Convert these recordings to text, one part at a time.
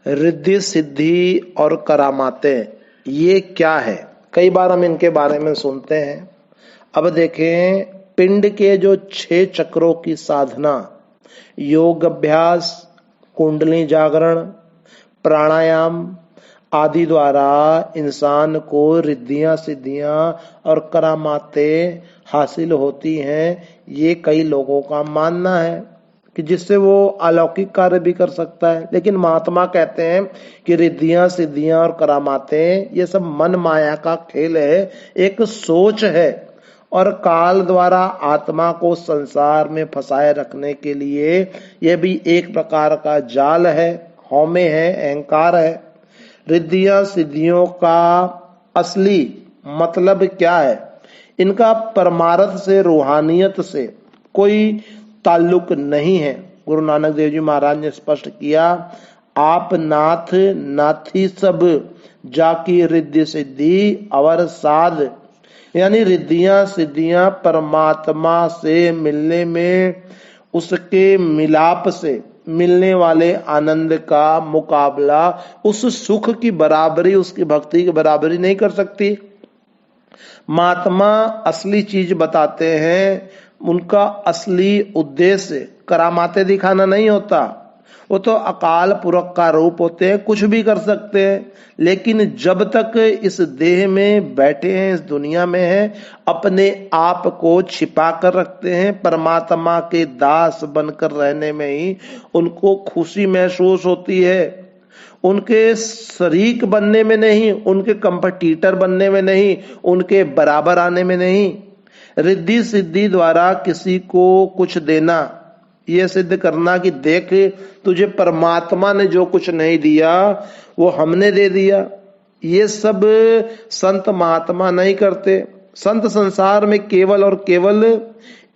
रिद्धि सिद्धि और करामातें ये क्या है? कई बार हम इनके बारे में सुनते हैं। अब देखें, पिंड के जो 6 चक्रों की साधना, योग अभ्यास, कुंडली जागरण, प्राणायाम आदि द्वारा इंसान को रिद्धियां सिद्धियां और करामातें हासिल होती हैं, ये कई लोगों का मानना है कि जिससे वो अलौकिक कार्य भी कर सकता है। लेकिन महात्मा कहते हैं कि रिद्धियां सिद्धियां और करामातें ये सब मन माया का खेल है, एक सोच है और काल द्वारा आत्मा को संसार में फंसाए रखने के लिए यह भी एक प्रकार का जाल है, हौमे है, अहंकार है। रिद्धियां सिद्धियों का असली मतलब क्या है? इनका परमार्थ से, रूहानियत से कोई ताल्लुक नहीं है। गुरु नानक देव जी महाराज ने स्पष्ट किया, आप नाथ नाथी सब जाकी रिद्धि सिद्धि अवर साध। यानी रिद्धियां सिद्धियां परमात्मा से मिलने में, उसके मिलाप से मिलने वाले आनंद का मुकाबला, उस सुख की बराबरी, उसकी भक्ति की बराबरी नहीं कर सकती। महात्मा असली चीज बताते हैं, उनका असली उद्देश्य करामाते दिखाना नहीं होता। वो तो अकाल पुरख का रूप होते हैं, कुछ भी कर सकते हैं। लेकिन जब तक इस देह में बैठे हैं, इस दुनिया में हैं, अपने आप को छिपा कर रखते हैं। परमात्मा के दास बनकर रहने में ही उनको खुशी महसूस होती है, उनके शरीक बनने में नहीं, उनके कंपटीटर बनने में नहीं, उनके बराबर आने में नहीं। रिद्धि सिद्धि द्वारा किसी को कुछ देना, ये सिद्ध करना कि देख तुझे परमात्मा ने जो कुछ नहीं दिया वो हमने दे दिया, ये सब संत महात्मा नहीं करते। संत संसार में केवल और केवल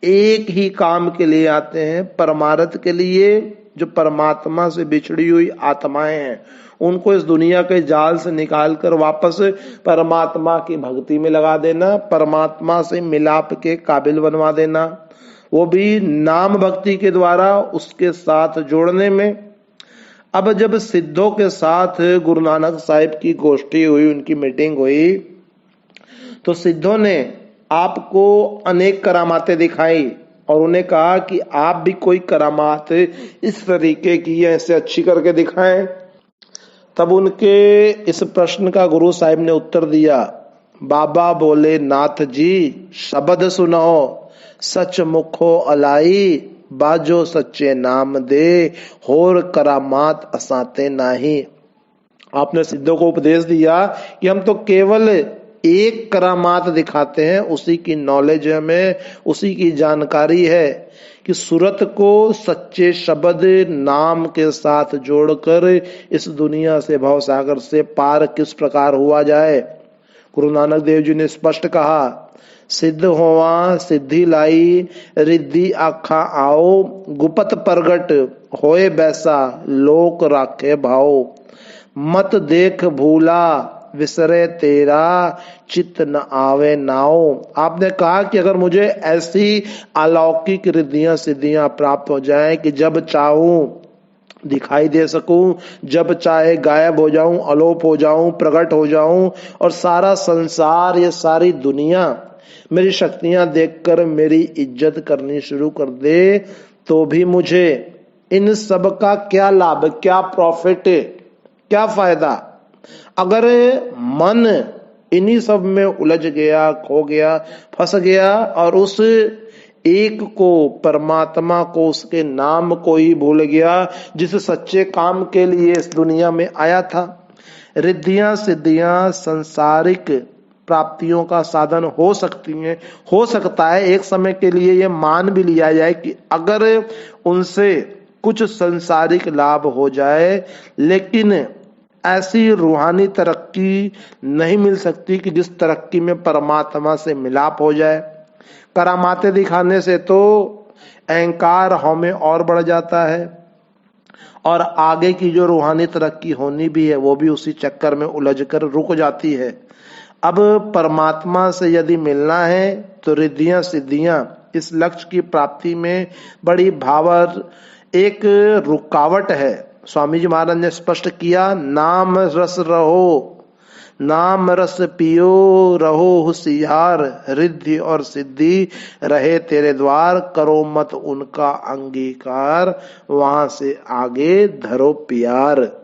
एक ही काम के लिए आते हैं, परमार्थ के लिए। जो परमात्मा से बिछड़ी हुई आत्माएं हैं, उनको इस दुनिया के जाल से निकालकर वापस परमात्मा की भक्ति में लगा देना, परमात्मा से मिलाप के काबिल बनवा देना, वो भी नाम भक्ति के द्वारा उसके साथ जोड़ने में। अब जब सिद्धों के साथ गुरु नानक साहिब की गोष्ठी हुई, उनकी मीटिंग हुई, तो सिद्धों ने आपको अनेक करामातें दिखाई और उन्हें कहा कि आप भी कोई करामात इस तरीके की ऐसे अच्छी करके दिखाएं। तब उनके इस प्रश्न का गुरु साहिब ने उत्तर दिया। बाबा बोले, नाथ जी शब्द सुनाओ, सच मुखो अलाई, बाजो सच्चे नाम दे, होर करामात असाते नाही। आपने सिद्धों को उपदेश दिया कि हम तो केवल एक करामात दिखाते हैं, उसी की नॉलेज है हमें, उसी की जानकारी है कि सूरत को सच्चे शब्द नाम के साथ जोड़कर इस दुनिया से, भव सागर से पार किस प्रकार हुआ जाए। गुरु नानक देव जी ने स्पष्ट कहा, सिद्ध होवा सिद्धि लाई, रिद्धि आखा आओ, गुपत प्रगट होए बैसा, लोक राखे भाओ, मत देख भूला विसरे तेरा, चित्त न आवे नाओ। आपने कहा कि अगर मुझे ऐसी अलौकिक रिद्धियां सिद्धियां प्राप्त हो जाएं कि जब चाहूं दिखाई दे सकूं, जब चाहे गायब हो जाऊं, अलोप हो जाऊं, प्रकट हो जाऊं, और सारा संसार, ये सारी दुनिया मेरी शक्तियां देखकर मेरी इज्जत करनी शुरू कर दे, तो भी मुझे इन सब का क्या लाभ, क्या प्रॉफिट, क्या फायदा? अगर मन इन्हीं सब में उलझ गया, खो गया, फंस गया और उस एक को, परमात्मा को, उसके नाम को ही भूल गया जिस सच्चे काम के लिए इस दुनिया में आया था। रिद्धियां सिद्धियां सांसारिक प्राप्तियों का साधन हो सकती हैं, हो सकता है एक समय के लिए ये मान भी लिया जाए कि अगर उनसे कुछ सांसारिक लाभ हो जाए, लेकिन ऐसी रूहानी तरक्की नहीं मिल सकती कि जिस तरक्की में परमात्मा से मिलाप हो जाए। करामाते दिखाने से तो अहंकार हमें और बढ़ जाता है और आगे की जो रूहानी तरक्की होनी भी है वो भी उसी चक्कर में उलझकर रुक जाती है। अब परमात्मा से यदि मिलना है तो रिद्धियां सिद्धियां इस लक्ष्य की प्राप्ति में बड़ी भावर एक रुकावट है। स्वामी जी महाराज ने स्पष्ट किया, नाम रस रहो, नाम रस पियो रहो होशियार, रिद्धि और सिद्धि रहे तेरे द्वार, करो मत उनका अंगीकार, वहां से आगे धरो प्यार।